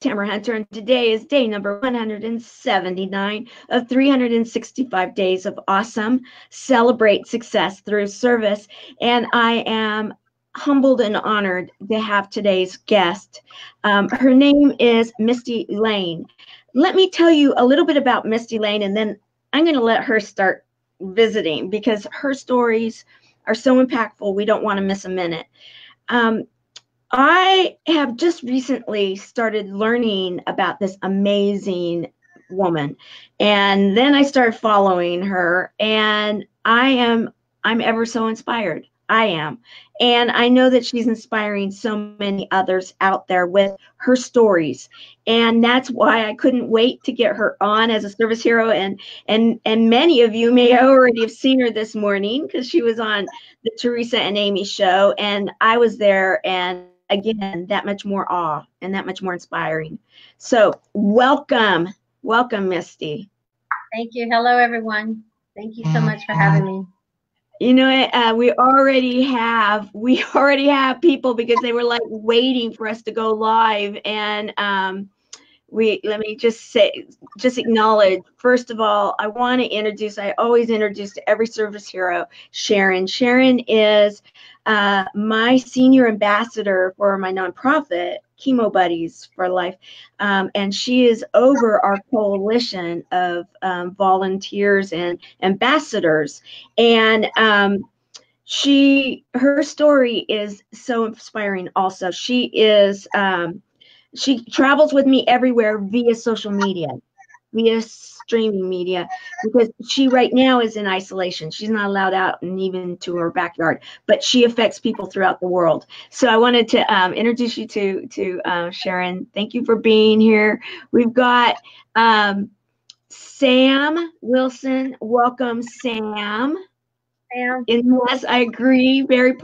Tamara Hunter, and today is day number 179 of 365 days of awesome. Celebrate success through service. And I am humbled and honored to have today's guest. Her name is Mistie Layne. Let me tell you a little bit about Mistie Layne, and then I'm going to let her start visiting because her stories are so impactful. We don't want to miss a minute. I have just recently started learning about this amazing woman, and then I started following her, and I'm ever so inspired. I am. And I know that she's inspiring so many others out there with her stories. And that's why I couldn't wait to get her on as a service hero. And many of you may already have seen her this morning because she was on the Teresa and Amy show. And I was there, and again, that much more awe and that much more inspiring. So welcome, Mistie. Thank you. Hello, everyone. Thank you so much for having me. You know, we already have people because they were like waiting for us to go live, and let me just acknowledge, first of all, I want to introduce, I always introduce to every service hero, Sharon. Sharon is my senior ambassador for my nonprofit, Chemo Buddies for Life, and she is over our coalition of volunteers and ambassadors, and her story is so inspiring also. She travels with me everywhere via social media, via streaming media, because she right now is in isolation. She's not allowed out and even to her backyard, but she affects people throughout the world. So I wanted to introduce you to Sharon. Thank you for being here. We've got Sam Wilson. Welcome, Sam. Yes, I agree. Very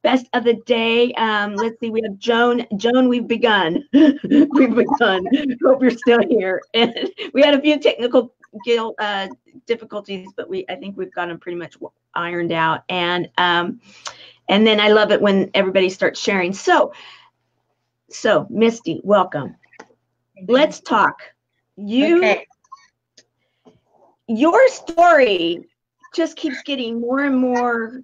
best of the day. Let's see. We have Joan. Joan, we've begun. We've begun. Hope you're still here. And we had a few technical difficulties, but I think we've got them pretty much ironed out. And then I love it when everybody starts sharing. So Mistie, welcome. Let's talk. Your story just keeps getting more and more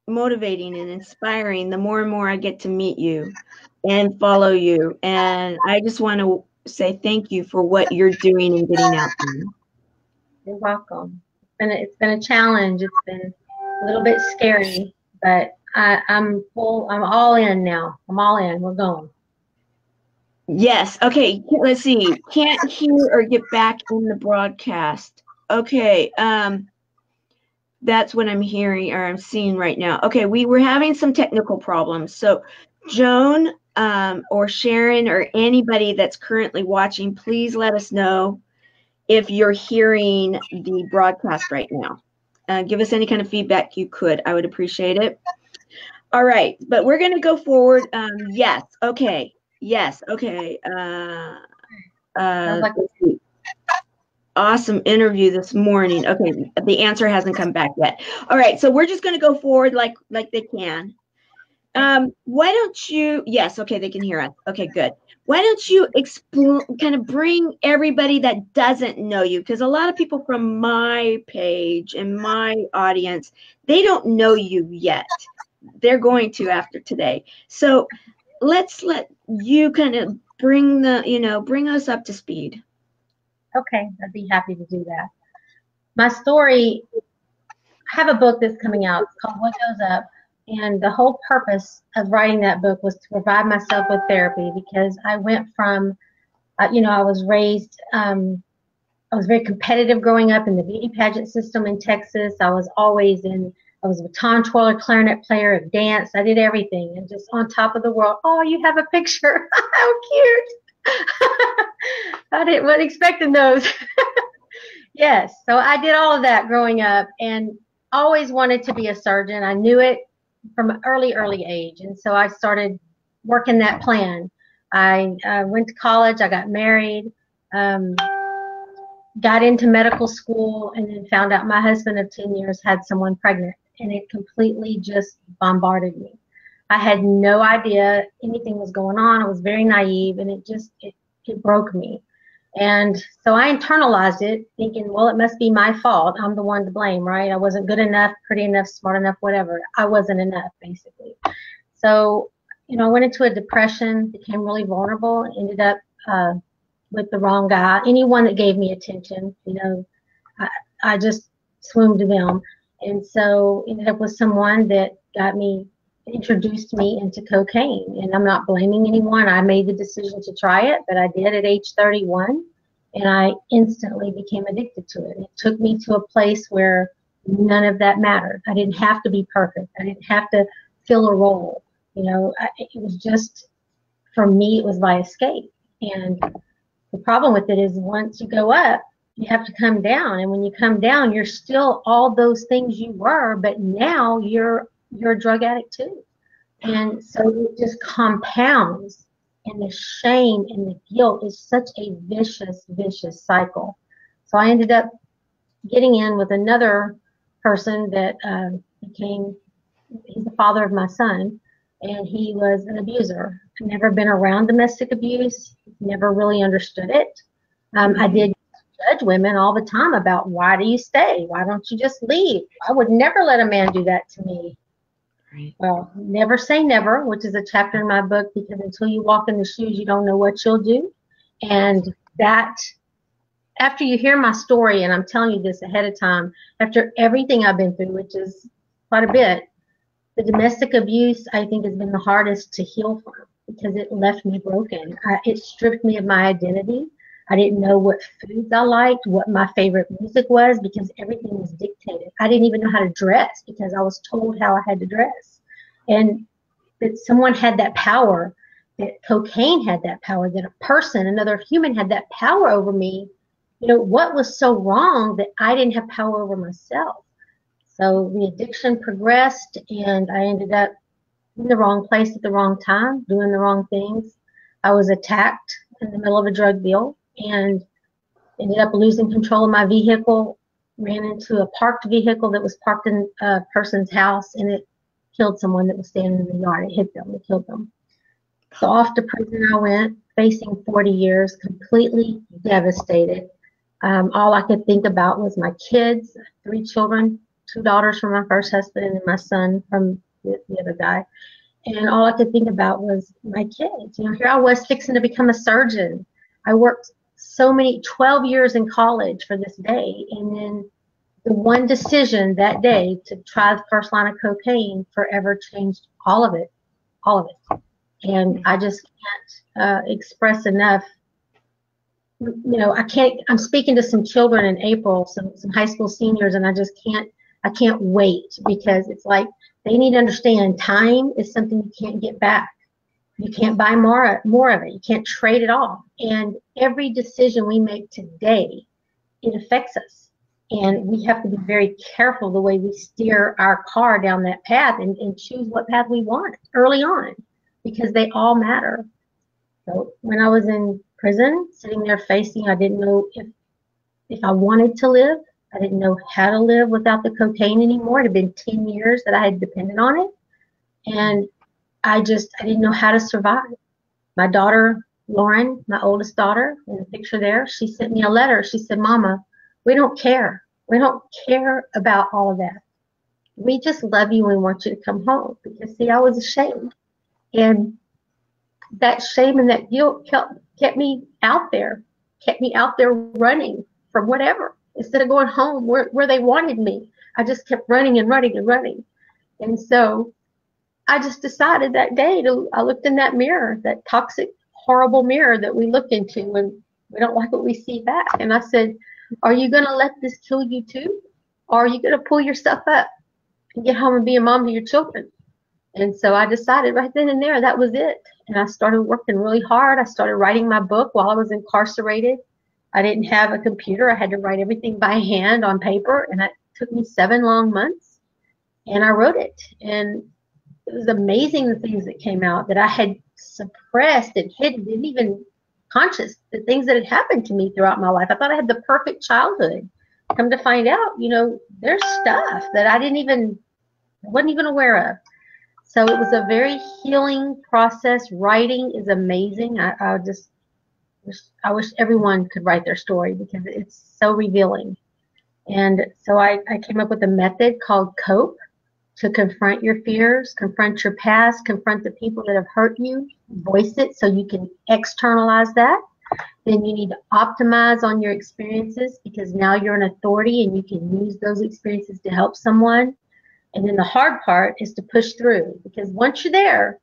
motivating and inspiring the more and more I get to meet you and follow you. And I just want to say thank you for what you're doing and getting out there. You're welcome. It's been a challenge. It's been a little bit scary, but I'm all in now. I'm all in. We're going. Yes. Okay. Let's see. Can't hear or get back in the broadcast. Okay, that's what I'm hearing or I'm seeing right now. Okay, we were having some technical problems. So Joan or Sharon or anybody that's currently watching, please let us know if you're hearing the broadcast right now. Give us any kind of feedback you could. I would appreciate it. All right, but we're going to go forward. Yes, okay. Yes, okay. Let's see. Awesome interview this morning. Okay, the answer hasn't come back yet. All right, so we're just going to go forward like they can. Why don't you? Yes, okay, they can hear us. Okay, good. Why don't you kind of bring everybody that doesn't know you, because a lot of people from my page and my audience, they don't know you yet. They're going to after today. So let's let you kind of bring us up to speed. Okay, I'd be happy to do that. My story, I have a book that's coming out. It's called What Goes Up, and the whole purpose of writing that book was to provide myself with therapy, because I went from, I was raised, I was very competitive growing up in the beauty pageant system in Texas. I was a baton twirler, clarinet player, of dance. I did everything, and just on top of the world. Oh, you have a picture. How cute. I wasn't expecting those. Yes, so I did all of that growing up and always wanted to be a surgeon. I knew it from an early age, and so I started working that plan. I went to college, I got married, got into medical school, and then found out my husband of 10 years had someone pregnant, and it completely just bombarded me. I had no idea anything was going on. I was very naive, and it broke me. And so I internalized it, thinking, well, it must be my fault. I'm the one to blame, right? I wasn't good enough, pretty enough, smart enough, whatever. I wasn't enough, basically. So, I went into a depression, became really vulnerable, ended up with the wrong guy. Anyone that gave me attention, I just swooned to them. And so ended up with someone that introduced me into cocaine. And I'm not blaming anyone. I made the decision to try it, but I did at age 31. And I instantly became addicted to it. It took me to a place where none of that mattered. I didn't have to be perfect. I didn't have to fill a role. It was just, for me, it was my escape. And the problem with it is once you go up, you have to come down. And when you come down, you're still all those things you were, but now you're a drug addict too. And so it just compounds, and the shame and the guilt is such a vicious, vicious cycle. So I ended up getting in with another person that he's the father of my son, and he was an abuser. I've never been around domestic abuse, never really understood it. I did judge women all the time about, why do you stay? Why don't you just leave? I would never let a man do that to me. Right. Well, never say never, which is a chapter in my book, because until you walk in the shoes, you don't know what you'll do. And that, after you hear my story, and I'm telling you this ahead of time, after everything I've been through, which is quite a bit, the domestic abuse, I think, has been the hardest to heal from, because it left me broken. It stripped me of my identity. I didn't know what foods I liked, what my favorite music was, because everything was dictated. I didn't even know how to dress because I was told how I had to dress. And that someone had that power, that cocaine had that power, that a person, another human, had that power over me. What was so wrong that I didn't have power over myself? So the addiction progressed, and I ended up in the wrong place at the wrong time, doing the wrong things. I was attacked in the middle of a drug deal and ended up losing control of my vehicle, ran into a parked vehicle that was parked in a person's house, and it killed someone that was standing in the yard. It hit them, it killed them. So off to prison I went, facing 40 years, completely devastated. All I could think about was my kids, 3 children, 2 daughters from my first husband, and my son from the other guy. And all I could think about was my kids. Here I was fixing to become a surgeon. I worked 12 years in college for this day. And then the one decision that day to try the first line of cocaine forever changed all of it. And I just can't express enough. I'm speaking to some children in April, some high school seniors, and I can't wait, because it's like, they need to understand time is something you can't get back. You can't buy more of it. You can't trade it all. And every decision we make today, it affects us. And we have to be very careful the way we steer our car down that path, and choose what path we want early on, because they all matter. So when I was in prison, sitting there I didn't know if I wanted to live. I didn't know how to live without the cocaine anymore. It had been 10 years that I had depended on it. And I didn't know how to survive. My daughter, Lauren, my oldest daughter, in the picture there, she sent me a letter. She said, "Mama, we don't care. We don't care about all of that. We just love you and want you to come home." Because, see, I was ashamed. And that shame and that guilt kept me out there running from whatever. Instead of going home where they wanted me, I just kept running and running and running. And so I just decided that day I looked in that mirror, that toxic, horrible mirror that we look into when we don't like what we see back. And I said, "Are you going to let this kill you too? Or are you going to pull yourself up and get home and be a mom to your children?" And so I decided right then and there that was it. And I started working really hard. I started writing my book while I was incarcerated. I didn't have a computer. I had to write everything by hand on paper, and it took me 7 long months. And I wrote it, and it was amazing, the things that came out that I had suppressed and hidden, didn't even conscious, the things that had happened to me throughout my life. I thought I had the perfect childhood. Come to find out, there's stuff that I wasn't even aware of. So it was a very healing process. Writing is amazing. I wish everyone could write their story because it's so revealing. And so I came up with a method called COPE, to confront your fears, confront your past, confront the people that have hurt you, voice it so you can externalize that. Then you need to optimize on your experiences because now you're an authority and you can use those experiences to help someone. And then the hard part is to push through because once you're there,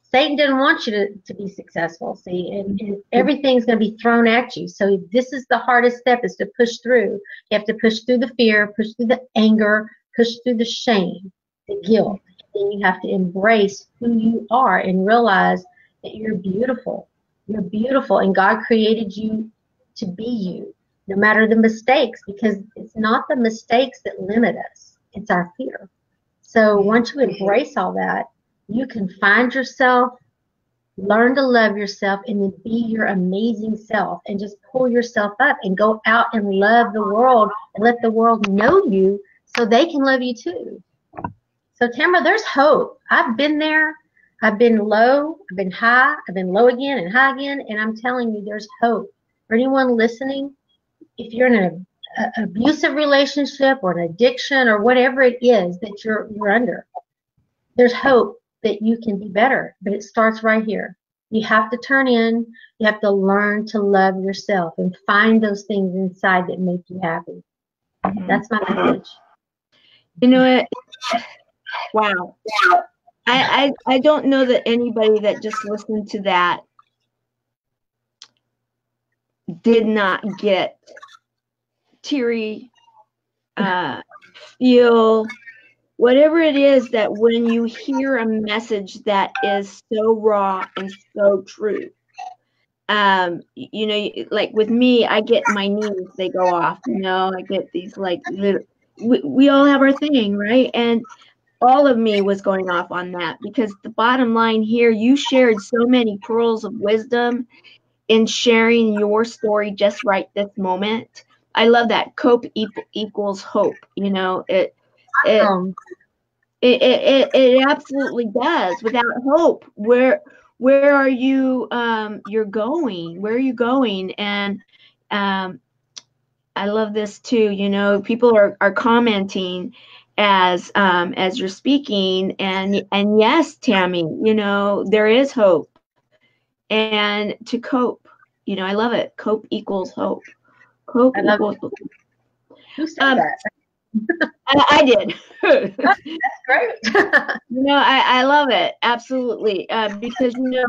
Satan didn't want you to be successful, see, and everything's going to be thrown at you. So this is the hardest step, is to push through. You have to push through the fear, push through the anger, push through the shame, the guilt. And then you have to embrace who you are and realize that you're beautiful. You're beautiful, and God created you to be you, no matter the mistakes, because it's not the mistakes that limit us. It's our fear. So once you embrace all that, you can find yourself, learn to love yourself, and then be your amazing self and just pull yourself up and go out and love the world and let the world know you so they can love you too. So Tamara, there's hope. I've been there. I've been low. I've been high. I've been low again and high again. And I'm telling you, there's hope. For anyone listening, if you're in an abusive relationship or an addiction or whatever it is that you're under, there's hope that you can be better, but it starts right here. You have to turn in. You have to learn to love yourself and find those things inside that make you happy. That's my message. You know what? Wow. I don't know that anybody that just listened to that did not get teary, feel, whatever it is, that when you hear a message that is so raw and so true, you know, like with me, I get my knees, they go off, you know, I get these like, we all have our thing, right? And all of me was going off on that because the bottom line here, you shared so many pearls of wisdom in sharing your story just right this moment. I love that. COPE equals hope. You know, it absolutely does. Without hope, where are you? You're going. Where are you going? And I love this too. You know, people are commenting as you're speaking, and yes, Tammy, you know, there is hope. And to cope, you know, I love it. COPE equals hope. COPE equals hope. Who said that? I did. That's great. You know, I love it. Absolutely. Because, you know,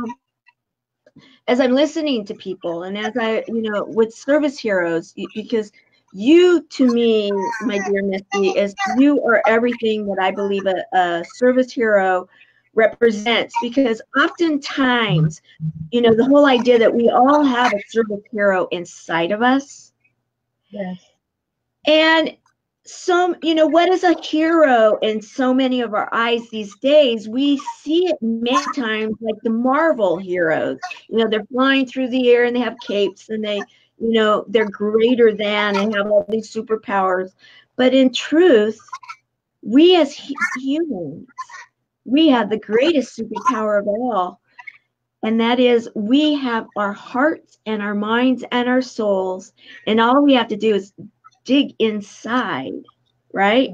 as I'm listening to people and as I, you know, with service heroes, because you, to me, my dear Misty, you are everything that I believe a service hero represents, because oftentimes, you know, the whole idea that we all have a service hero inside of us. Yes. And you know, what is a hero in so many of our eyes these days? We see it many times like the Marvel heroes. You know, they're flying through the air and they have capes and they, you know, they're greater than and have all these superpowers. But in truth, we as humans, we have the greatest superpower of all. And that is, we have our hearts and our minds and our souls. And all we have to do is dig inside, right?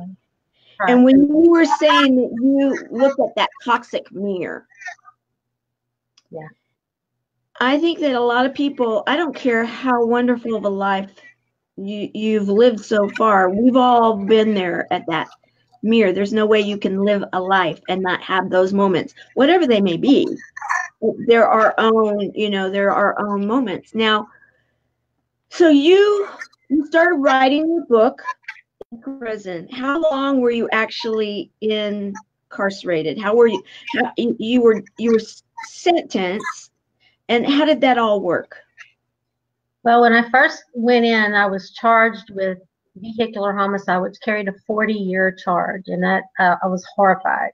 And when you were saying that you look at that toxic mirror, yeah, I think that a lot of people, I don't care how wonderful of a life you've lived so far, we've all been there at that mirror. There's no way you can live a life and not have those moments, whatever they may be. There are own, you know, there are our own moments. Now, so you started writing your book in prison. How long were you actually incarcerated? How were you? You were sentenced, and how did that all work? Well, when I first went in, I was charged with vehicular homicide, which carried a 40-year charge, and that I was horrified.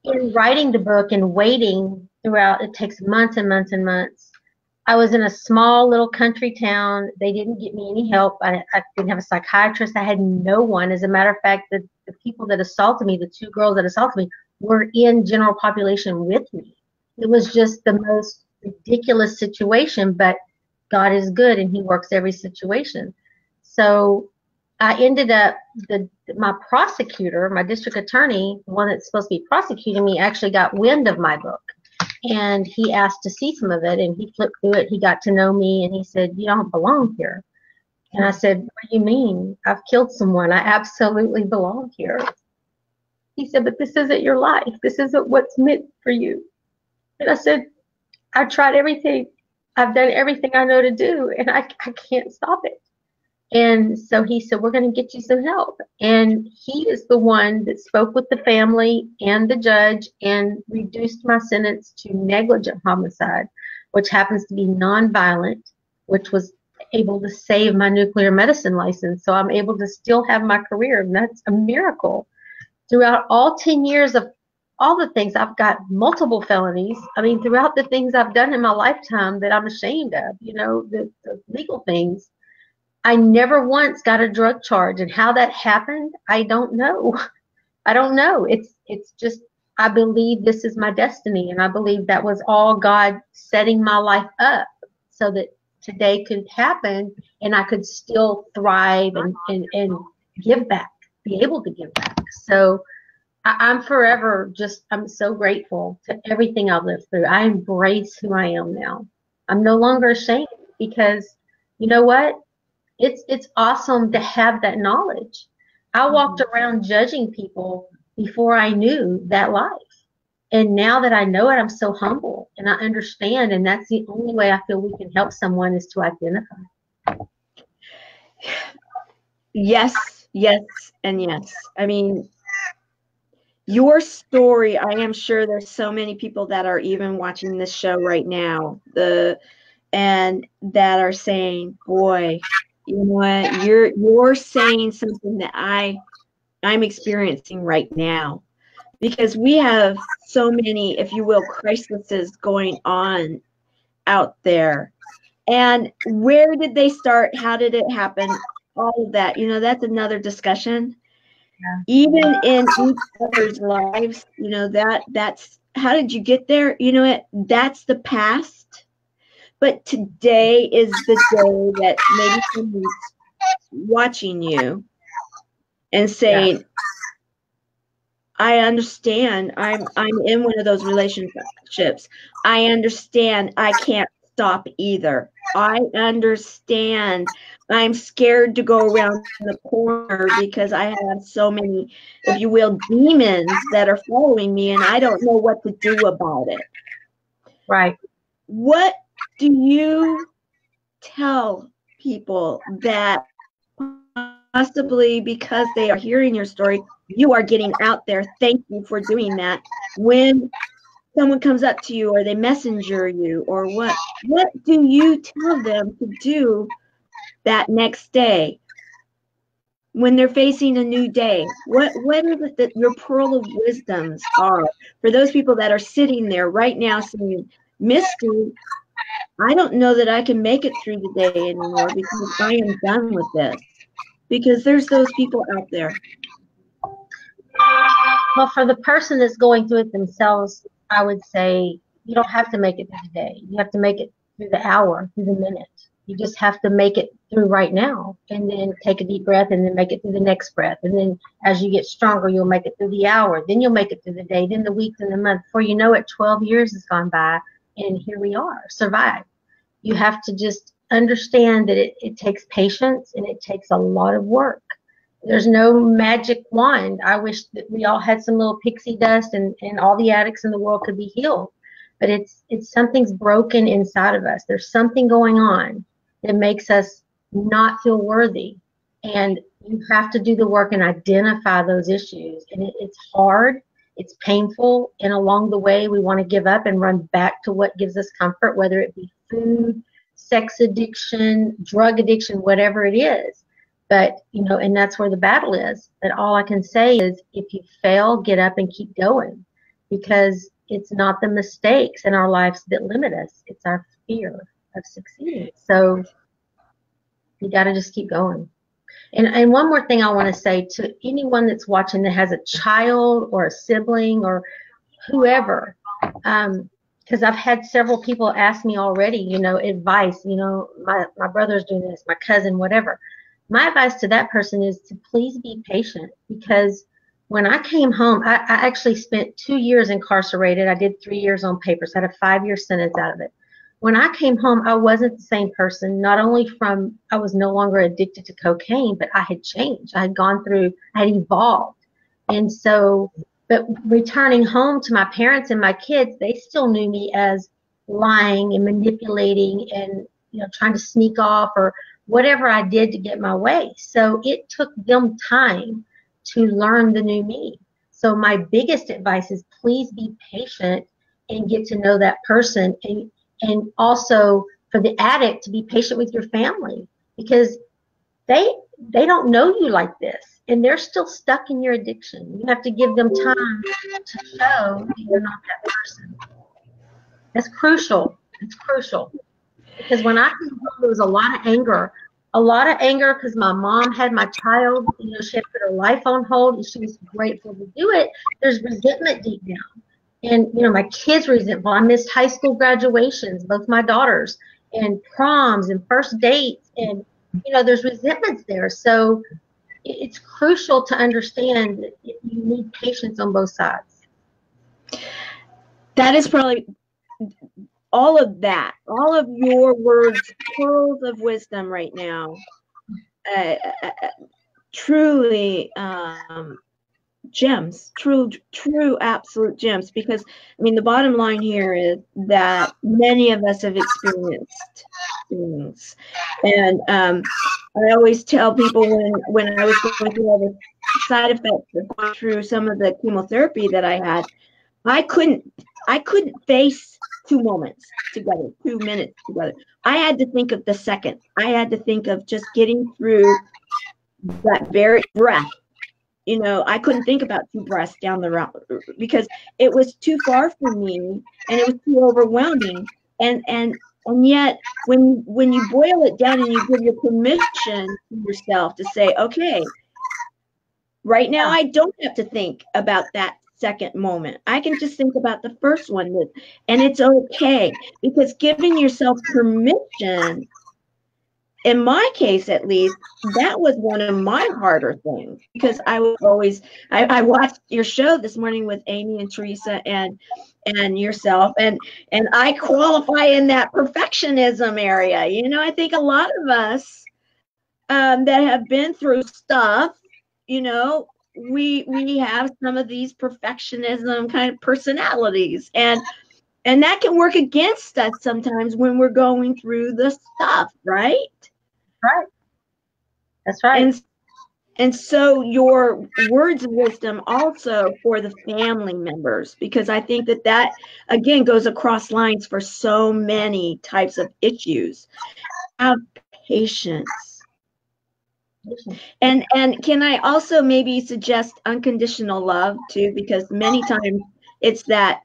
In writing the book and waiting throughout, it takes months and months and months. I was in a small little country town. They didn't get me any help. I didn't have a psychiatrist. I had no one. As a matter of fact, the people that assaulted me, the two girls that assaulted me, were in general population with me. It was just the most ridiculous situation, but God is good and he works every situation. So I ended up, my prosecutor, my district attorney, the one that's supposed to be prosecuting me, actually got wind of my book. And he asked to see some of it, and he flipped through it. He got to know me, and he said, "You don't belong here." And I said, "What do you mean? I've killed someone. I absolutely belong here." He said, "But this isn't your life. This isn't what's meant for you." And I said, "I've tried everything. I've done everything I know to do, and I can't stop it." And so he said, "We're going to get you some help." And he is the one that spoke with the family and the judge and reduced my sentence to negligent homicide, which happens to be nonviolent, which was able to save my nuclear medicine license. So I'm able to still have my career, and that's a miracle. Throughout all 10 years of all the things, I've got multiple felonies. I mean, throughout the things I've done in my lifetime that I'm ashamed of, the legal things, I never once got a drug charge, and how that happened, I don't know. I don't know. It's just, I believe this is my destiny, and I believe that was all God setting my life up so that today could happen and I could still thrive and give back, be able to give back. So I'm forever I'm so grateful to everything I've lived through. I embrace who I am now. I'm no longer ashamed, because you know what? It's awesome to have that knowledge. I walked around judging people before I knew that life. And now that I know it, I'm so humble and I understand. And that's the only way I feel we can help someone, is to identify. Yes, yes, and yes. I mean, your story, I am sure there's so many people that are even watching this show right now, and that are saying, boy, you know what, you're saying something that I'm experiencing right now, because we have so many, if you will, crises going on out there. And where did they start? How did it happen? All of that, that's another discussion. Yeah. Even in each other's lives, that's how did you get there? That's the past. But today is the day that maybe someone's watching you and saying, I understand. I'm in one of those relationships. I understand. I can't stop either. I understand. I'm scared to go around the corner because I have so many, if you will, demons that are following me, and I don't know what to do about it. Right. What do you tell people that possibly because they are hearing your story, you are getting out there? Thank you for doing that. When someone comes up to you or they messenger you, or what do you tell them to do that next day when they're facing a new day? What is it that your pearl of wisdoms are for those people that are sitting there right now saying, Mistie, I don't know that I can make it through the day anymore because I am done with this? Because there's those people out there. Well, for the person that's going through it themselves, I would say you don't have to make it through the day. You have to make it through the hour, through the minute. You just have to make it through right now, and then take a deep breath, and then make it through the next breath. And then as you get stronger, you'll make it through the hour. Then you'll make it through the day, then the week, then the month. Before you know it, 12 years has gone by, and here we are, survived. You have to just understand that it takes patience, and it takes a lot of work. There's no magic wand. I wish that we all had some little pixie dust, and all the addicts in the world could be healed. But it's something's broken inside of us. There's something going on that makes us not feel worthy. And you have to do the work and identify those issues. And it's hard. It's painful. And along the way, we want to give up and run back to what gives us comfort, whether it be food, sex addiction, drug addiction, whatever it is. But, and that's where the battle is. But all I can say is, if you fail, get up and keep going, because it's not the mistakes in our lives that limit us. It's our fear of succeeding. So you got to just keep going. And one more thing I want to say to anyone that's watching that has a child or a sibling or whoever, because I've had several people ask me already, advice, my brother's doing this, my cousin, whatever. My advice to that person is to please be patient, because when I came home, I actually spent 2 years incarcerated. I did 3 years on papers, had a 5-year sentence out of it. When I came home, I wasn't the same person. Not only from I was no longer addicted to cocaine, but I had changed. I had evolved. And so, but returning home to my parents and my kids, they still knew me as lying and manipulating and, trying to sneak off or whatever I did to get my way. So it took them time to learn the new me. So my biggest advice is please be patient and get to know that person, and also for the addict to be patient with your family, because they don't know you like this and they're still stuck in your addiction. You have to give them time to show that you're not that person. That's crucial. It's crucial, because when I came home, there was a lot of anger because my mom had my child. She had put her life on hold and she was grateful to do it. There's resentment deep down. And, my kids resentful. I missed high school graduations, both my daughters, and proms and first dates. And, there's resentments there. So it's crucial to understand that you need patience on both sides. That is probably all of your words, pearls of wisdom right now. Truly, gems, true absolute gems, because the bottom line here is that many of us have experienced things, and I always tell people when I was going through all the side effects of going through some of the chemotherapy that I had, I couldn't face 2 moments together, 2 minutes together. I had to think of the second. I had to think of just getting through that very breath. I couldn't think about 2 breaths down the road because it was too far from me and it was too overwhelming. And yet when you boil it down and you give your permission to yourself to say, okay, right now I don't have to think about that second moment. I can just think about the first one, and it's okay, because giving yourself permission, in my case at least, that was one of my harder things, because I was always, I watched your show this morning with Amy and Teresa and yourself, and I qualify in that perfectionism area. I think a lot of us that have been through stuff, we have some of these perfectionism kind of personalities, and that can work against us sometimes when we're going through the stuff, right? Right. That's right. And so your words of wisdom also for the family members, because I think that again goes across lines for so many types of issues. Have patience. And can I also maybe suggest unconditional love too, because many times it's that,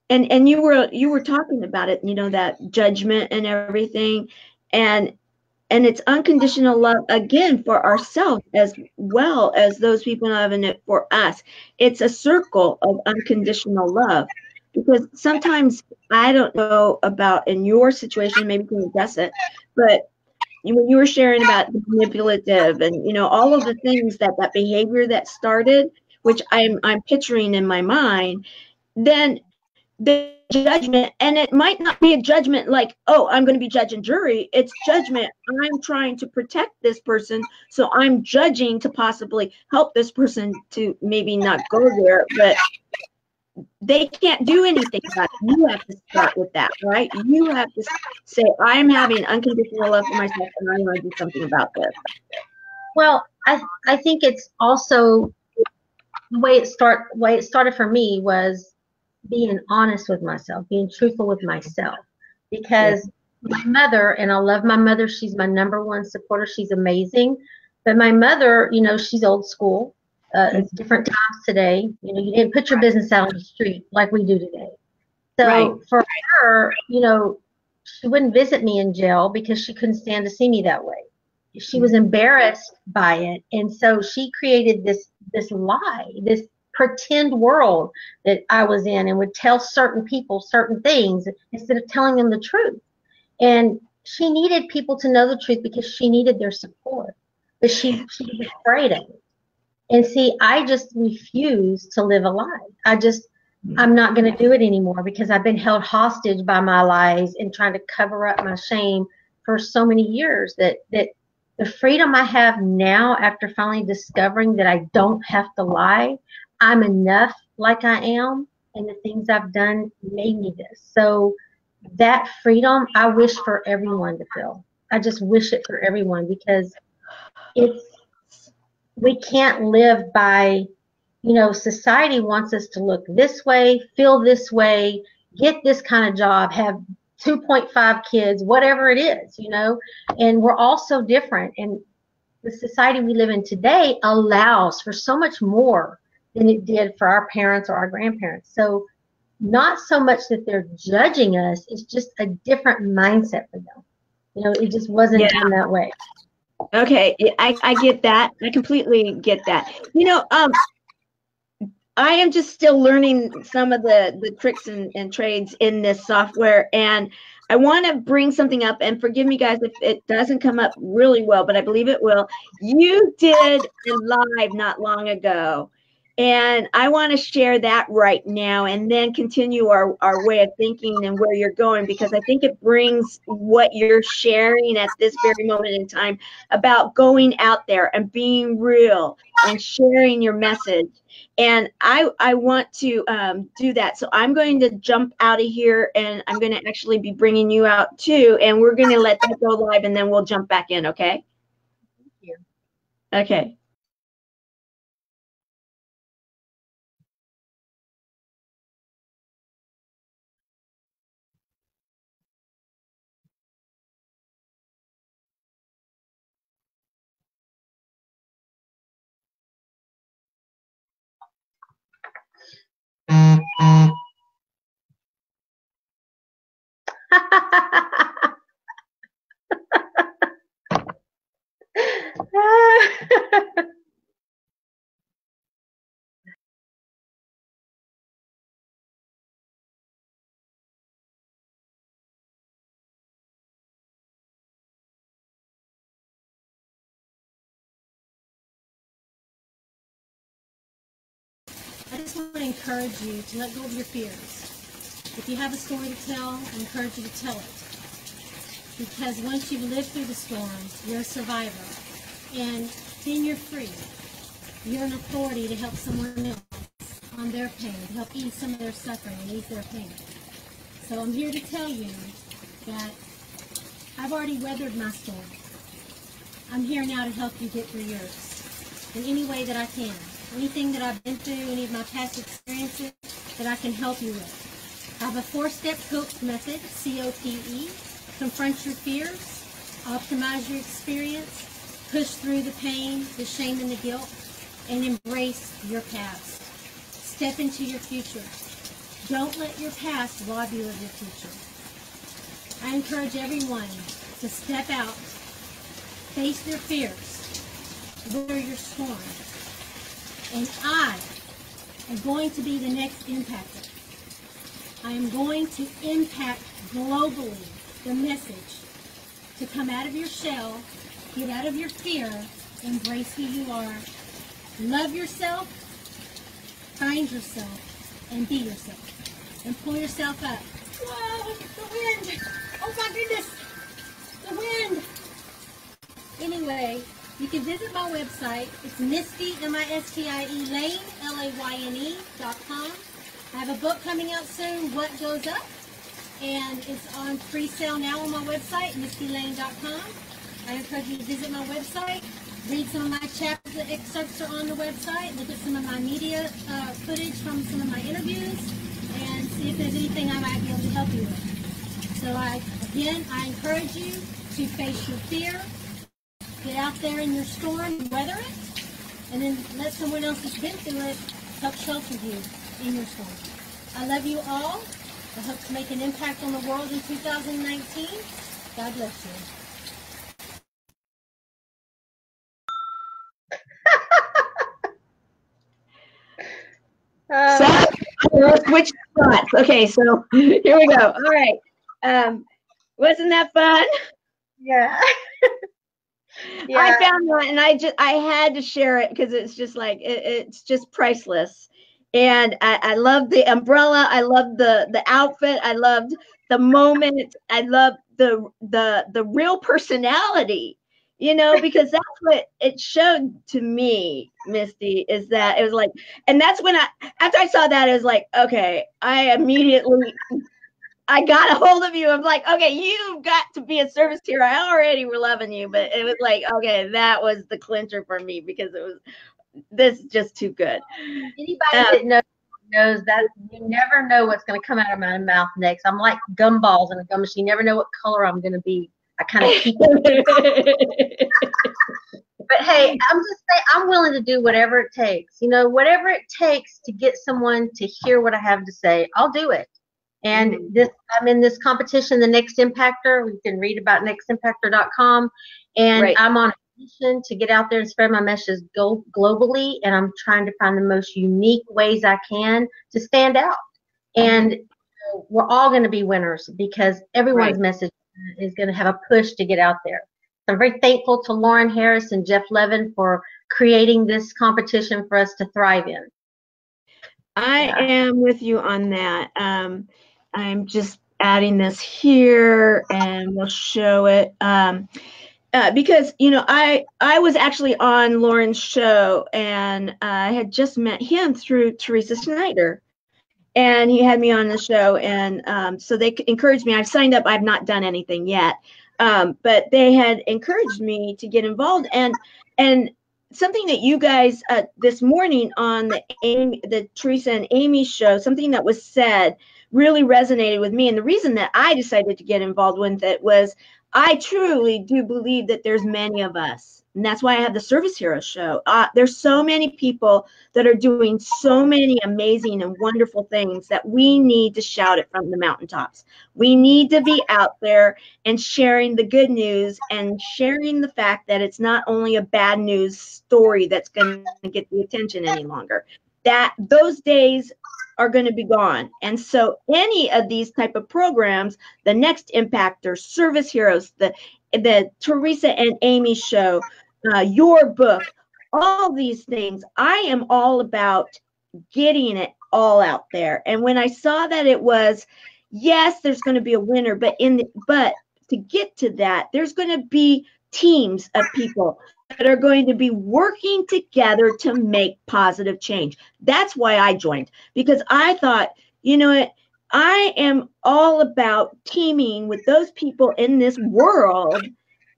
and you were talking about it, that judgment and everything, and it's unconditional love again for ourselves as well as those people having it for us. It's a circle of unconditional love, because sometimes, I don't know about in your situation, maybe you can address it, but when you were sharing about the manipulative and all of the things that behavior that started, which I'm picturing in my mind, then the judgment, and it might not be a judgment like, oh, I'm going to be judge and jury. It's judgment. I'm trying to protect this person, so I'm judging to possibly help this person to maybe not go there, but they can't do anything about it. You have to start with that, right? You have to say, I'm having unconditional love for myself and I want to do something about this. Well, I think it's also the way it started for me was being honest with myself, being truthful with myself, because my mother, and I love my mother, she's my #1 supporter, she's amazing, but my mother, she's old school. It's different times today. You didn't put your business out on the street like we do today. So for her, she wouldn't visit me in jail because she couldn't stand to see me that way. she was embarrassed by it. And so she created this lie, this pretend world that I was in, and would tell certain people certain things instead of telling them the truth. And she needed people to know the truth because she needed their support. But she was afraid of it. And see, I just refuse to live a lie. I'm not going to do it anymore because I've been held hostage by my lies and trying to cover up my shame for so many years that the freedom I have now after finally discovering that I don't have to lie, I'm enough like I am, and the things I've done made me this. So that freedom, I wish for everyone to feel. I just wish it for everyone because it's, we can't live by, society wants us to look this way, feel this way, get this kind of job, have 2.5 kids, whatever it is, and we're all so different. And the society we live in today allows for so much more than it did for our parents or our grandparents. So not so much that they're judging us, it's just a different mindset for them. It just wasn't done that way. Okay, I get that. I completely get that. I am just still learning some of the tricks and trades in this software, and I want to bring something up, and forgive me guys if it doesn't come up really well, but I believe it will. You did a live not long ago, and I want to share that right now and then continue our way of thinking and where you're going, because I think it brings what you're sharing at this very moment in time about going out there and being real and sharing your message. And I want to do that. So I'm going to jump out of here, and I'm going to actually be bringing you out too. And we're going to let that go live, and then we'll jump back in. Okay. Thank you. Okay. I just want to encourage you to let go of your fears. If you have a story to tell, I encourage you to tell it. Because once you've lived through the storms, you're a survivor. And then you're free. You're an authority to help someone else on their pain, to help ease some of their suffering and ease their pain. So I'm here to tell you that I've already weathered my storm. I'm here now to help you get through yours in any way that I can. Anything that I've been through, any of my past experiences that I can help you with. I have a 4-step C.O.P.E method, C.O.P.E. Confront your fears, optimize your experience, push through the pain, the shame, and the guilt, and embrace your past. Step into your future. Don't let your past rob you of your future. I encourage everyone to step out, face their fears, weather your storm. And I am going to be the next impactor. I am going to impact globally the message to come out of your shell, get out of your fear, embrace who you are, love yourself, find yourself, and be yourself. And pull yourself up. Whoa, the wind! Oh my goodness! The wind! Anyway, you can visit my website. It's Mistie, M-I-S-T-I-E, Layne, L-A-Y-N-E.com. I have a book coming out soon, What Goes Up, and it's on pre-sale now on my website, MistieLayne.com. I encourage you to visit my website, read some of my chapters, the excerpts are on the website, look at some of my media footage from some of my interviews, and see if there's anything I might be able to help you with. So I encourage you to face your fear, get out there in your storm and weather it, and then let someone else who's been through it help shelter you in your storm. I love you all. I hope to make an impact on the world in 2019. God bless you. switch spots. Okay, so here we go. All right. Wasn't that fun? Yeah. Yeah. I found one, and I had to share it because it's just like it's just priceless. And I love the umbrella. I love the outfit. I loved the moment. I love the real personality, because that's what it showed to me, Misty, is that it was like, and that's when after I saw that, it was like, okay, I got a hold of you. I'm like, okay, you've got to be a service hero. I already were loving you, but it was like, okay, that was the clincher for me because this is just too good. Anybody that knows that you never know what's going to come out of my mouth next. I'm like gumballs in a gum machine. You never know what color I'm going to be. I kind of keep it. But hey, I'm just saying, I'm willing to do whatever it takes. Whatever it takes to get someone to hear what I have to say, I'll do it. And I'm in this competition, the Next Impactor. You can read about nextimpactor.com. And right. I'm on a mission to get out there and spread my message globally. And I'm trying to find the most unique ways I can to stand out. And we're all going to be winners because everyone's message is going to have a push to get out there. So I'm very thankful to Lauren Harris and Jeff Levin for creating this competition for us to thrive in. I am with you on that. I'm just adding this here and we'll show it. Because, I was actually on Lauren's show and I had just met him through Teresa Schneider. And he had me on the show. And so they encouraged me. I've signed up. I've not done anything yet. But they had encouraged me to get involved. And something that you guys this morning on the Teresa and Amy show, something that was said really resonated with me. And the reason that I decided to get involved with it was I truly do believe that there's many of us. And that's why I have the Service Hero show. There's so many people that are doing so many amazing and wonderful things that we need to shout it from the mountaintops. We need to be out there and sharing the good news and sharing the fact that it's not only a bad news story that's going to get the attention any longer. That those days are going to be gone. And so any of these type of programs, the Next Impactor, Service Heroes, the Teresa and Amy show, your book, all these things, I am all about getting it all out there. And when I saw that it was, yes, there's going to be a winner, but to get to that, there's going to be teams of people that are going to be working together to make positive change. That's why I joined, because I thought, I am all about teaming with those people in this world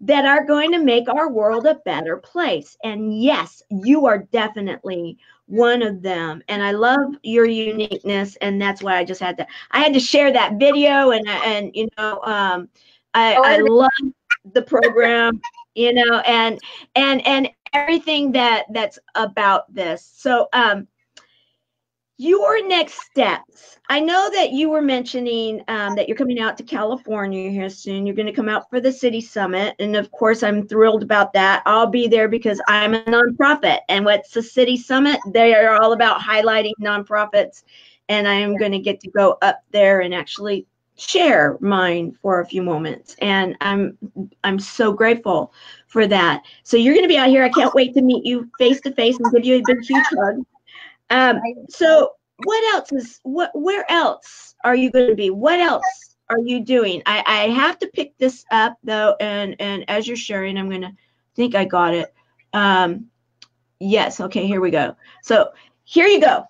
that are going to make our world a better place. And yes, you are definitely one of them. And I love your uniqueness. And that's why I had to share that video. I love the program, and everything that's about this. So, your next steps. I know that you were mentioning that you're coming out to California here soon. You're going to come out for the City Summit. And of course, I'm thrilled about that. I'll be there because I'm a nonprofit. And what's the City Summit? They are all about highlighting nonprofits. And I am going to get to go up there and actually share mine for a few moments. And I'm so grateful for that. So you're going to be out here. I can't wait to meet you face to face and give you a big, huge hug. So where else are you going to be? What else are you doing? I have to pick this up though. And as you're sharing, I'm going to think I got it. Yes. Okay, here we go. So here you go.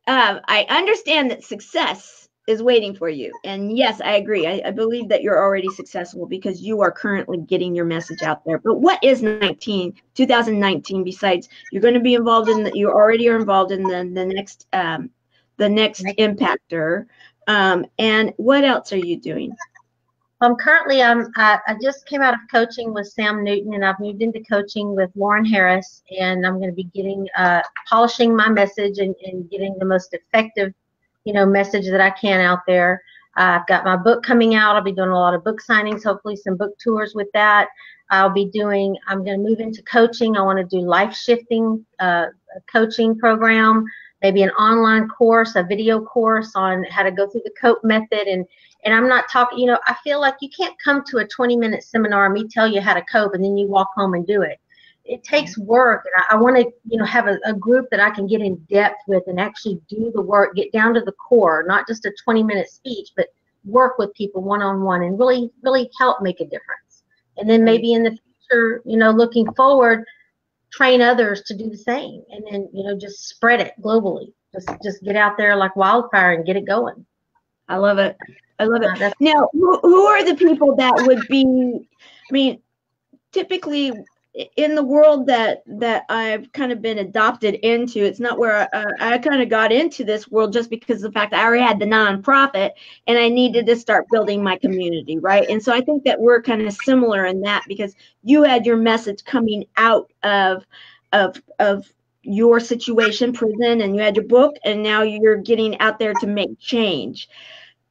I understand that success is waiting for you. And yes, I agree. I believe that you're already successful because you are currently getting your message out there. But what is 2019 besides you're going to be involved you already are involved in the next Impactor. And what else are you doing? Currently, I just came out of coaching with Sam Newton, and I've moved into coaching with Lauren Harris, and I'm going to be polishing my message and getting the most effective, message that I can out there. I've got my book coming out. I'll be doing a lot of book signings, hopefully some book tours with that. I'm going to move into coaching. I want to do life shifting coaching program, maybe an online course, a video course on how to go through the COPE method. And I'm not talking, you know, I feel like you can't come to a 20-minute seminar and me tell you how to cope and then you walk home and do it. It takes work, and I want to, you know, have a group that I can get in depth with and actually do the work, get down to the core, not just a 20-minute speech, but work with people one-on-one and really, really help make a difference. And then maybe in the future, you know, looking forward, train others to do the same, and then, you know, just spread it globally. Just get out there like wildfire and get it going. I love it. I love it. Now, who are the people that would be, I mean, typically in the world that I've kind of been adopted into, it's not where I kind of got into this world just because of the fact that I already had the nonprofit and I needed to start building my community, right? And so I think that we're kind of similar in that, because you had your message coming out of your situation, prison, and you had your book, and now you're getting out there to make change.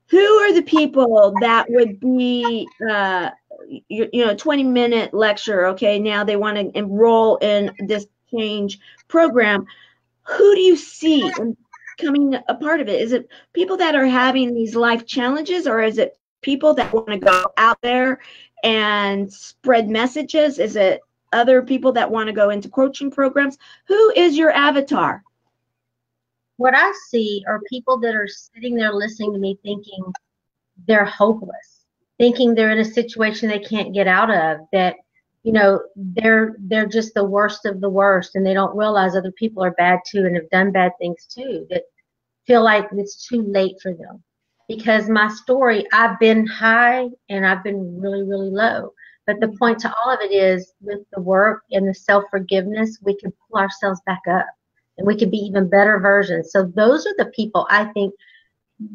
Who are the people that would be you know, 20-minute lecture, okay, now they want to enroll in this change program? Who do you see coming a part of it? Is it people that are having these life challenges, or is it people that want to go out there and spread messages? Is it other people that want to go into coaching programs? Who is your avatar? What I see are people that are sitting there listening to me thinking they're hopeless, thinking they're in a situation they can't get out of, that, you know, they're just the worst of the worst, and they don't realize other people are bad too and have done bad things too, that feel like it's too late for them. Because my story, I've been high and I've been really, really low. But the point to all of it is, with the work and the self-forgiveness, we can pull ourselves back up and we can be even better versions. So those are the people I think.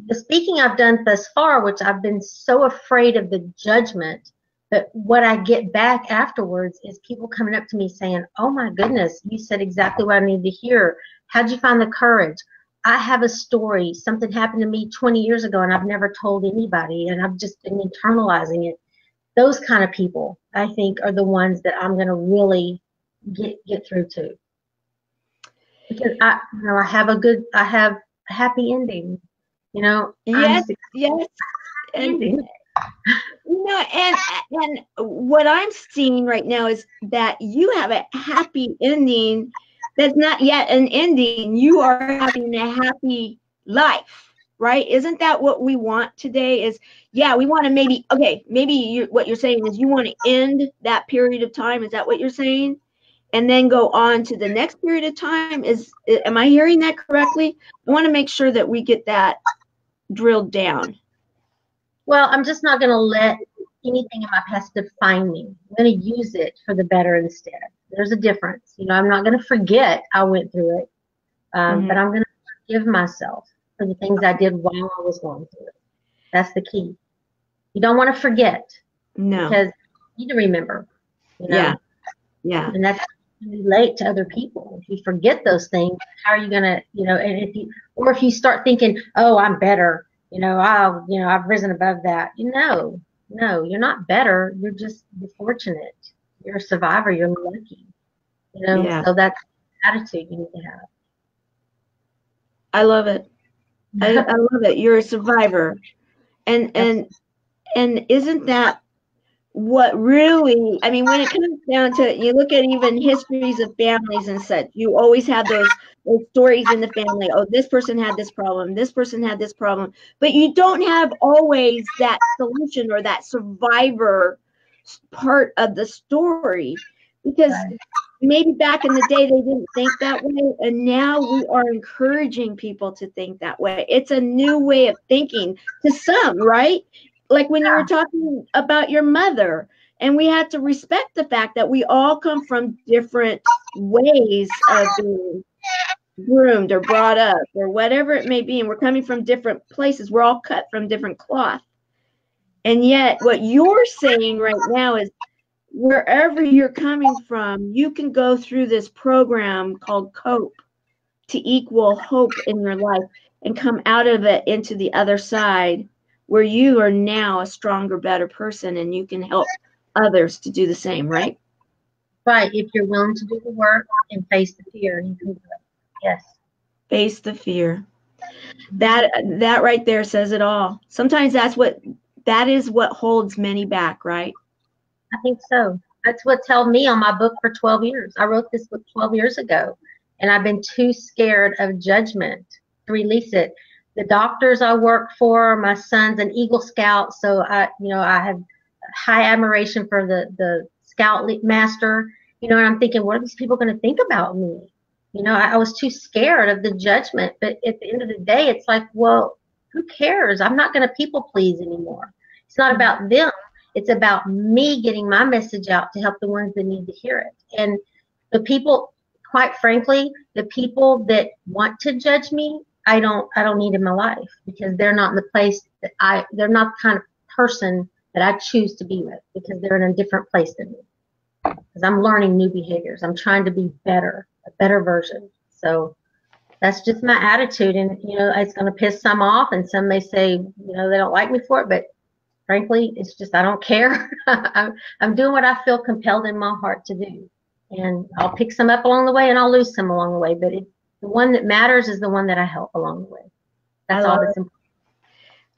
The speaking I've done thus far, which I've been so afraid of the judgment, but what I get back afterwards is people coming up to me saying, oh my goodness, you said exactly what I need to hear. How'd you find the courage? I have a story. Something happened to me 20 years ago and I've never told anybody, and I've just been internalizing it. Those kind of people, I think, are the ones that I'm going to really get through to. Because I have a happy ending. You know, yes, and you know, and what I'm seeing right now is that you have a happy ending that's not yet an ending. You are having a happy life, right? Isn't that what we want today? Is, yeah, we want to maybe what you're saying is you want to end that period of time. Is that what you're saying? And then go on to the next period of time? Am I hearing that correctly? I want to make sure that we get that drilled down. Well, I'm just not going to let anything in my past define me. I'm going to use it for the better instead. There's a difference. You know, I'm not going to forget I went through it, but I'm going to forgive myself for the things I did while I was going through it. That's the key. You don't want to forget. No. Because you need to remember. You know? Yeah. And that's relate to other people. If you forget those things, how are you gonna, you know? And if you start thinking, oh, I'm better, you know, I've risen above that. No, you're not better. You're fortunate. You're a survivor. You're lucky. You know, so that's the attitude you need to have. I love it. I love it. You're a survivor, and isn't that what really, I mean, when it comes down to, you look at even histories of families and such, you always have those stories in the family. Oh, this person had this problem, this person had this problem, but you don't have always that solution or that survivor part of the story, because maybe back in the day they didn't think that way, and now we are encouraging people to think that way. It's a new way of thinking to some, right? Like when you were talking about your mother, and we had to respect the fact that we all come from different ways of being groomed or brought up or whatever it may be, and we're coming from different places. We're all cut from different cloth. And yet what you're saying right now is, wherever you're coming from, you can go through this program called COPE to equal hope in your life and come out of it into the other side, where you are now a stronger, better person, and you can help others to do the same, right? Right. If you're willing to do the work and face the fear, you can do it. Yes. Face the fear. That right there says it all. Sometimes that is what holds many back, right? I think so. That's what's held me on my book for 12 years. I wrote this book 12 years ago, and I've been too scared of judgment to release it. The doctors I work for, my son's an Eagle Scout, so I have high admiration for the Scout master. And I'm thinking, what are these people going to think about me? I was too scared of the judgment. But at the end of the day, it's like, well, who cares? I'm not going to people please anymore. It's not about them. It's about me getting my message out to help the ones that need to hear it. And the people, quite frankly, the people that want to judge me, I don't need in my life, because they're not in the place that they're not the kind of person that I choose to be with, because they're in a different place than me. Because I'm learning new behaviors. I'm trying to be better, a better version. So that's just my attitude. And, it's going to piss some off, and some may say, they don't like me for it, but frankly, it's just, I don't care. I'm doing what I feel compelled in my heart to do. And I'll pick some up along the way, and I'll lose some along the way. But the one that matters is the one that I help along the way. That's all that's important.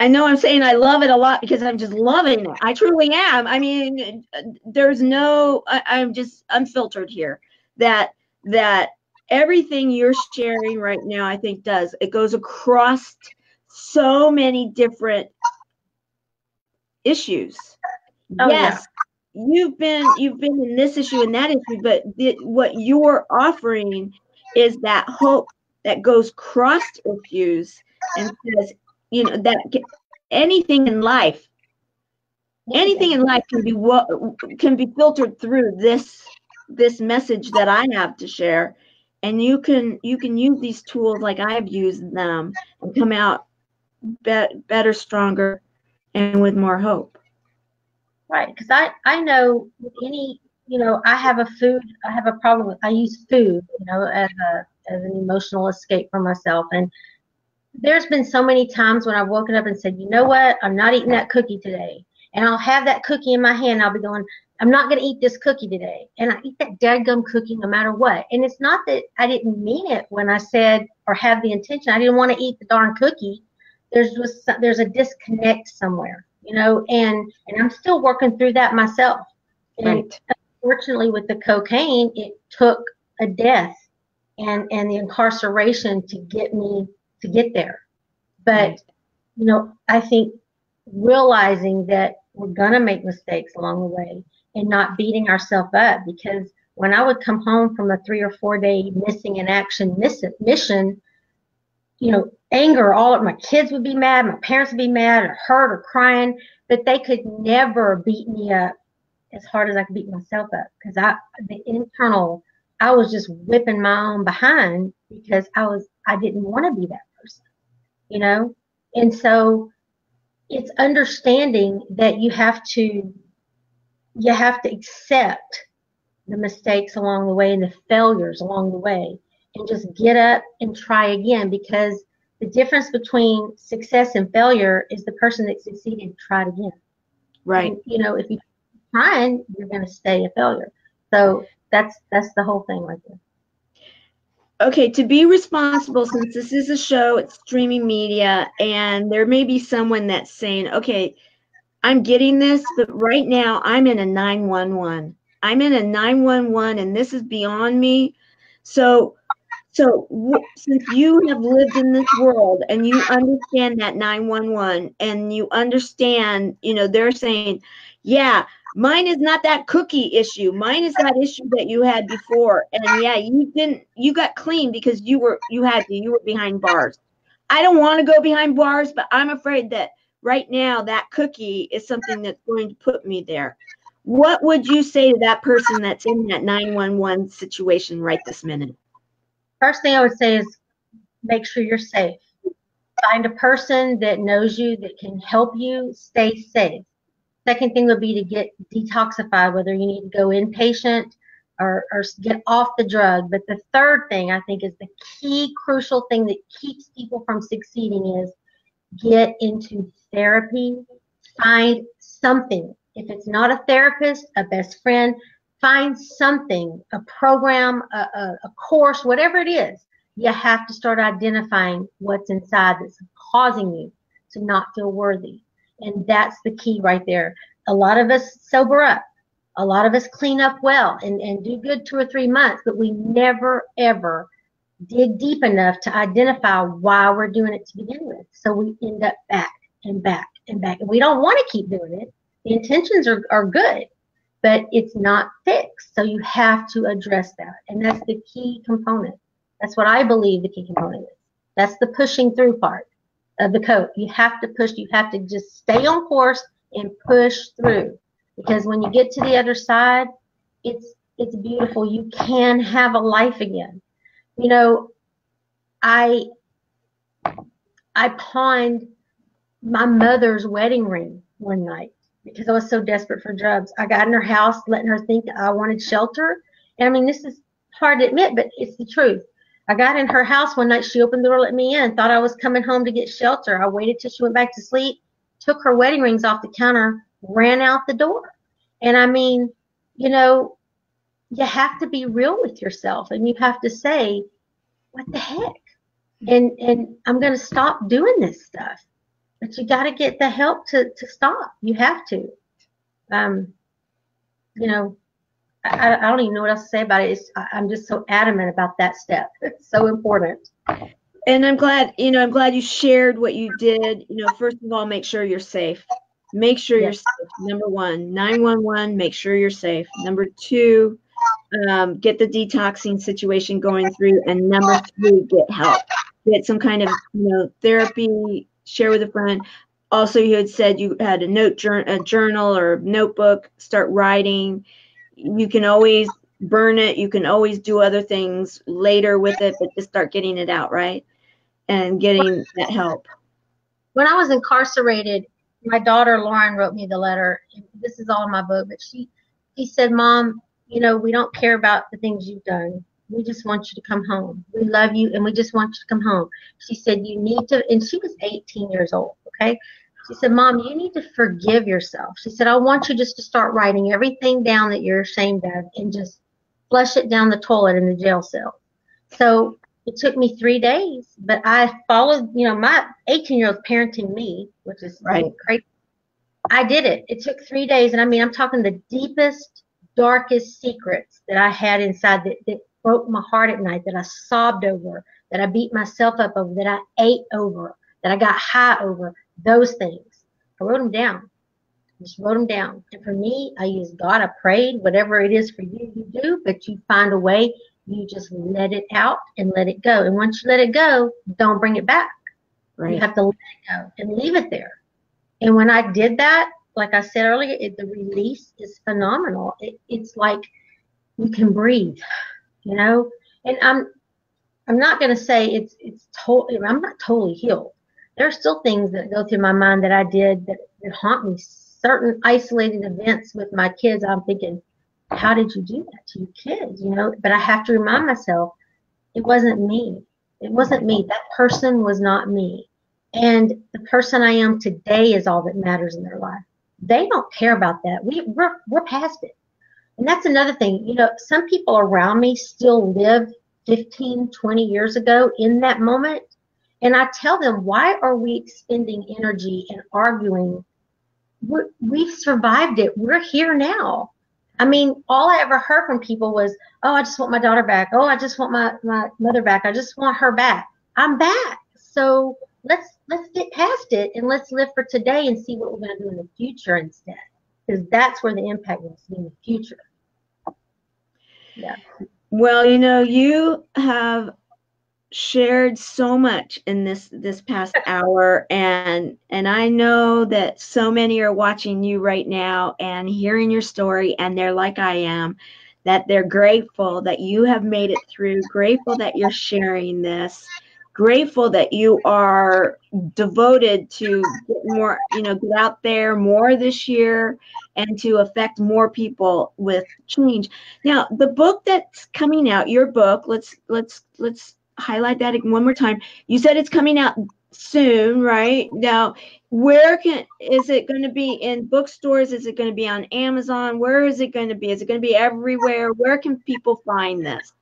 I know I'm saying I love it a lot because I'm just loving it. I truly am. I mean, there's no, I'm filtered here. That everything you're sharing right now, I think it goes across so many different issues. Oh, yes, yeah. You've been in this issue and that issue, but what you're offering is that hope that goes cross issues and says, that anything in life can be filtered through this message that I have to share, and you can use these tools like I've used them and come out better, stronger, and with more hope. Right, because I know any, I have a problem with, I use food, as an emotional escape for myself. And there's been so many times when I've woken up and said, you know what, I'm not eating that cookie today. And I'll have that cookie in my hand. I'll be going, I'm not going to eat this cookie today. And I eat that dadgum cookie no matter what. And it's not that I didn't mean it when I said, or have the intention. I didn't want to eat the darn cookie. There's a disconnect somewhere, and I'm still working through that myself. And right. Unfortunately, with the cocaine, it took a death and the incarceration to get there. But, I think realizing that we're going to make mistakes along the way and not beating ourselves up, because when I would come home from a 3 or 4 day missing in action mission, anger, all of my kids would be mad, my parents would be mad or hurt or crying, but they could never beat me up as hard as I could beat myself up, because I was just whipping my own behind because I didn't want to be that person, and so it's understanding that you have to accept the mistakes along the way and the failures along the way, and just get up and try again, because the difference between success and failure is the person that succeeded tried again. Right. And, if you keep trying, you're going to stay a failure. So that's the whole thing right there. Okay, to be responsible, since this is a show, it's streaming media, and there may be someone that's saying, okay, I'm getting this, but right now I'm in a 911. I'm in a 911, and this is beyond me. So since you have lived in this world and you understand that 911, and you understand, they're saying, yeah, mine is not that cookie issue. Mine is that issue that you had before. And yeah, you got clean because you were behind bars. I don't want to go behind bars, but I'm afraid that right now that cookie is something that's going to put me there. What would you say to that person that's in that 911 situation right this minute? First thing I would say is make sure you're safe. Find a person that knows you, that can help you stay safe. Second thing would be to get detoxified, whether you need to go inpatient or get off the drug. But the third thing I think is the key crucial thing that keeps people from succeeding is get into therapy. Find something. If it's not a therapist, a best friend, find something, a program, a course, whatever it is. You have to start identifying what's inside that's causing you to not feel worthy. And that's the key right there. A lot of us sober up. A lot of us clean up well and do good 2 or 3 months, but we never, ever dig deep enough to identify why we're doing it to begin with. So we end up back and back and back. And we don't want to keep doing it. The intentions are good, but it's not fixed. So you have to address that. And that's the key component. That's what I believe the key component is. That's the pushing through part of the C.O.P.E. You have to push. You have to just stay on course and push through. Because when you get to the other side, it's beautiful. You can have a life again. You know, I pawned my mother's wedding ring one night because I was so desperate for drugs. I got in her house, letting her think I wanted shelter. And I mean, this is hard to admit, but it's the truth. I got in her house one night. She opened the door, let me in, thought I was coming home to get shelter. I waited till she went back to sleep, took her wedding rings off the counter, ran out the door. And I mean, you know, you have to be real with yourself and you have to say, what the heck? And I'm going to stop doing this stuff. But you got to get the help to stop. You have to. You know, I don't even know what else to say about it. I'm just so adamant about that step. It's so important. And I'm glad you shared what you did. You know, first of all, make sure you're safe. Make sure you're safe. Number one, 911, make sure you're safe. Number two, get the detoxing situation going through. And number three, get help. Get some kind of, therapy, share with a friend. Also, you had said you had a journal or notebook, start writing. You can always burn it. You can always do other things later with it, but just start getting it out, right? And getting that help. When I was incarcerated, my daughter Lauren wrote me the letter. This is all in my book, but she said, Mom, we don't care about the things you've done. We just want you to come home. We love you, and we just want you to come home. She said, you need to, and she was 18 years old, okay? She said, Mom, you need to forgive yourself. She said, I want you just to start writing everything down that you're ashamed of and just flush it down the toilet in the jail cell. So it took me 3 days, but I followed, my 18-year-old parenting me, which is right. Crazy. I did it. It took 3 days, and I mean, I'm talking the deepest, darkest secrets that I had inside that broke my heart at night, that I sobbed over, that I beat myself up over, that I ate over, that I got high over, those things. I wrote them down. Just wrote them down. And for me, I used God. I prayed. Whatever it is for you, you do, but you find a way. You just let it out and let it go. And once you let it go, don't bring it back. Right. You have to let it go and leave it there. And when I did that, like I said earlier, the release is phenomenal. It's like you can breathe, And I'm not going to say it's totally. I'm not totally healed. There are still things that go through my mind that I did that haunt me. Certain isolated events with my kids, I'm thinking, how did you do that to your kids? But I have to remind myself, it wasn't me. It wasn't me. That person was not me. And the person I am today is all that matters in their life. They don't care about that. We're past it. And that's another thing. Some people around me still live 15, 20 years ago in that moment. And I tell them, why are we expending energy and arguing? We've survived it. We're here now. I mean, all I ever heard from people was, oh, I just want my daughter back. Oh, I just want my mother back. I just want her back. I'm back. So let's get past it and let's live for today and see what we're going to do in the future instead. Because that's where the impact is in the future. Yeah. Well, you have shared so much in this past hour, and I know that so many are watching you right now and hearing your story, and they're like I am, that they're grateful that you have made it through, grateful that you're sharing this, grateful that you are devoted to get more, get out there more this year and to affect more people with change. Now, the book that's coming out, your book, let's highlight that one more time. You said it's coming out soon, right? Now, is it going to be in bookstores? Is it going to be on Amazon? Where is it going to be? Is it going to be everywhere? Where can people find this?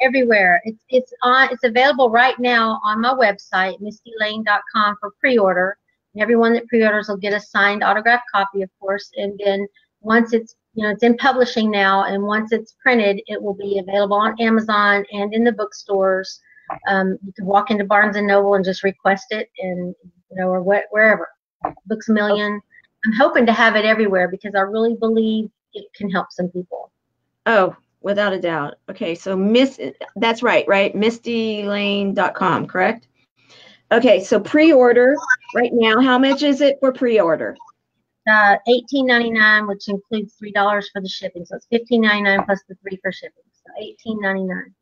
everywhere. It's available right now on my website, mistielayne.com, for pre-order. And everyone that pre-orders will get a signed autographed copy, of course. And then once it's in publishing now, and once it's printed, it will be available on Amazon and in the bookstores. You can walk into Barnes and Noble and just request it, and or wherever. Books A Million. I'm hoping to have it everywhere because I really believe it can help some people. Oh, without a doubt. Okay, so that's right? MistieLayne.com, correct? Okay, so pre-order right now. How much is it for pre-order? $18.99, which includes $3 for the shipping. So it's $15.99 plus the $3 for shipping. So $18.99.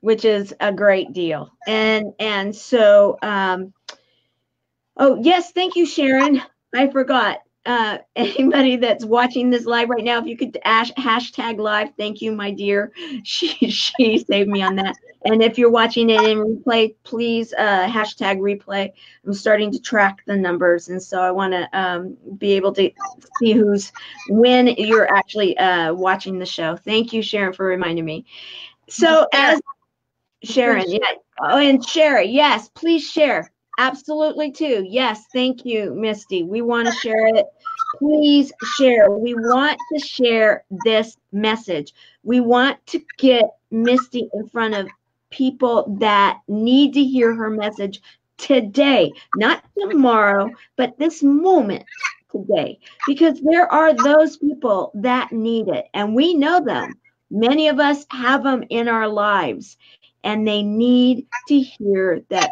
Which is a great deal. And so, oh yes, thank you, Sharon. I forgot. Anybody that's watching this live right now, if you could hashtag live, thank you, my dear. She saved me on that. And if you're watching it in replay, please hashtag replay. I'm starting to track the numbers, and so I want to be able to see when you're actually watching the show. Thank you, Sharon, for reminding me. So as Sharon, yeah. Oh, and Sherry, yes, please share. Absolutely too. Yes, thank you, Misty. We want to share it. Please share. We want to share this message. We want to get Misty in front of people that need to hear her message today, not tomorrow, but this moment today, because there are those people that need it, and we know them. Many of us have them in our lives, and they need to hear that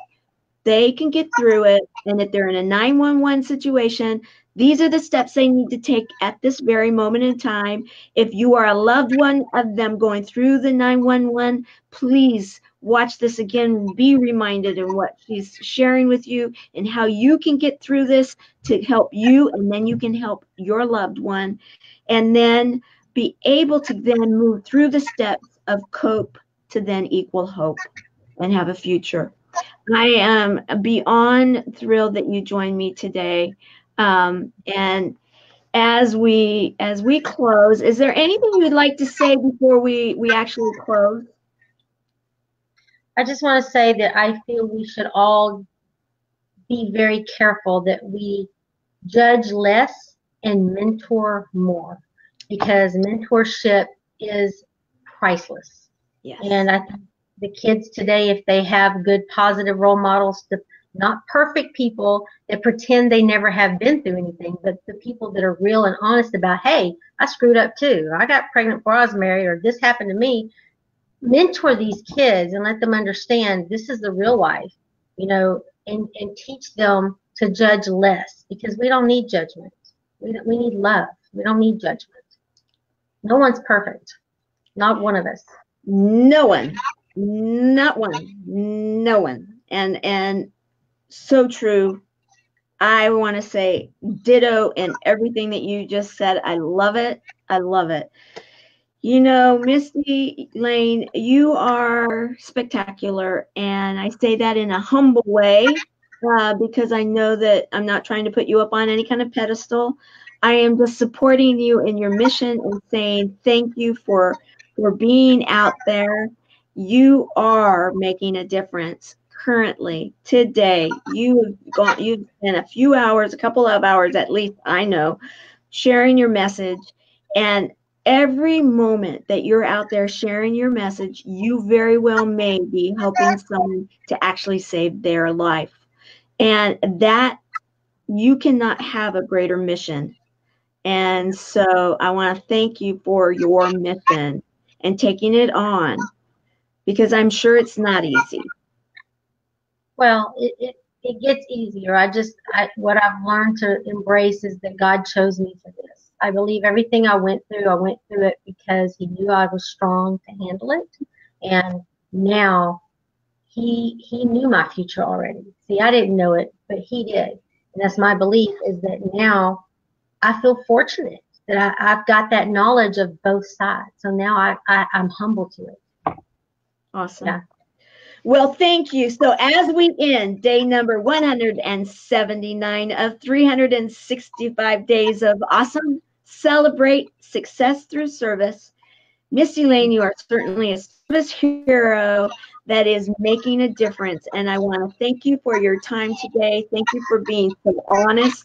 they can get through it. And if they're in a 911 situation, these are the steps they need to take at this very moment in time. If you are a loved one of them going through the 911, please watch this again. Be reminded of what she's sharing with you and how you can get through this to help you, and then you can help your loved one, and then be able to then move through the steps of COPE to then equal hope and have a future. I am beyond thrilled that you joined me today. And as we close, is there anything you would like to say before we actually close? I just want to say that I feel we should all be very careful that we judge less and mentor more, because mentorship is priceless. Yes. And I think the kids today, if they have good positive role models, not perfect people that pretend they never have been through anything, but the people that are real and honest about, hey, I screwed up too, or I got pregnant before I was married, or this happened to me. Mentor these kids and let them understand this is the real life, and teach them to judge less, because we don't need judgment. We need love. We don't need judgment. No one's perfect. Not one of us. No one. Not one. No one. And so true. I want to say ditto in everything that you just said. I love it. I love it. Mistie Layne, you are spectacular, and I say that in a humble way because I know that I'm not trying to put you up on any kind of pedestal. I am just supporting you in your mission and saying thank you for being out there. You are making a difference currently, today. You've spent a couple of hours at least, I know, sharing your message. And every moment that you're out there sharing your message, you very well may be helping someone to actually save their life. And that, you cannot have a greater mission. And so I want to thank you for your mission and taking it on, because I'm sure it's not easy. Well, it gets easier. What I've learned to embrace is that God chose me for this. I believe everything I went through it because He knew I was strong to handle it. And now He knew my future already. See, I didn't know it, but He did. And that's my belief, is that now I feel fortunate that I've got that knowledge of both sides. So now I'm humble to it. Awesome. Yeah. Well, thank you. So as we end day number 179 of 365 days of awesome, celebrate success through service, Mistie Layne, you are certainly a service hero that is making a difference. And I want to thank you for your time today. Thank you for being so honest,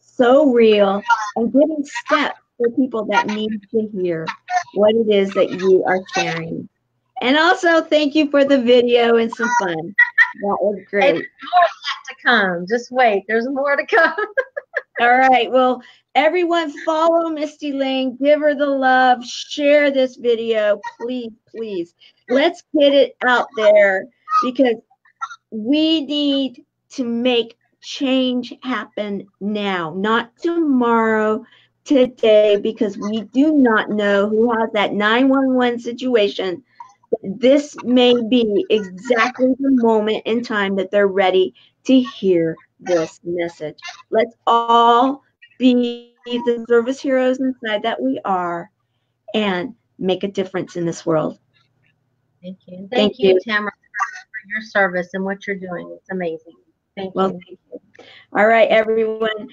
so real, and giving steps for people that need to hear what it is that you are sharing. And also, thank you for the video and some fun. That was And great. there's more of that to come. Just wait. There's more to come. All right. Well, everyone follow Mistie Layne. Give her the love. Share this video. Please, please. Let's get it out there because we need to make change happen now, not tomorrow, today, because we do not know who has that 911 situation. This may be exactly the moment in time that they're ready to hear this message. Let's all be the service heroes inside that we are and make a difference in this world. Thank you. And Thank thank you, you. Tamara, for your service and what you're doing. It's amazing. Thank Well, you. thank you. All right, everyone.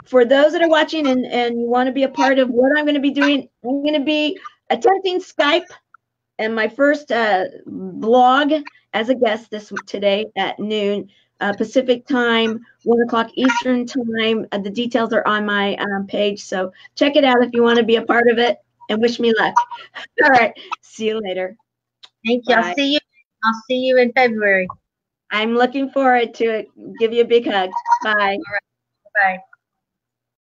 For those that are watching and you want to be a part of what I'm going to be doing, I'm going to be attempting Skype and my first blog as a guest today at noon Pacific time, 1 o'clock Eastern time. The details are on my page, so check it out if you want to be a part of it, and wish me luck. All right, see you later. Thank you. Bye. I'll see you in February. I'm looking forward to it. Give you a big hug. Bye. Bye.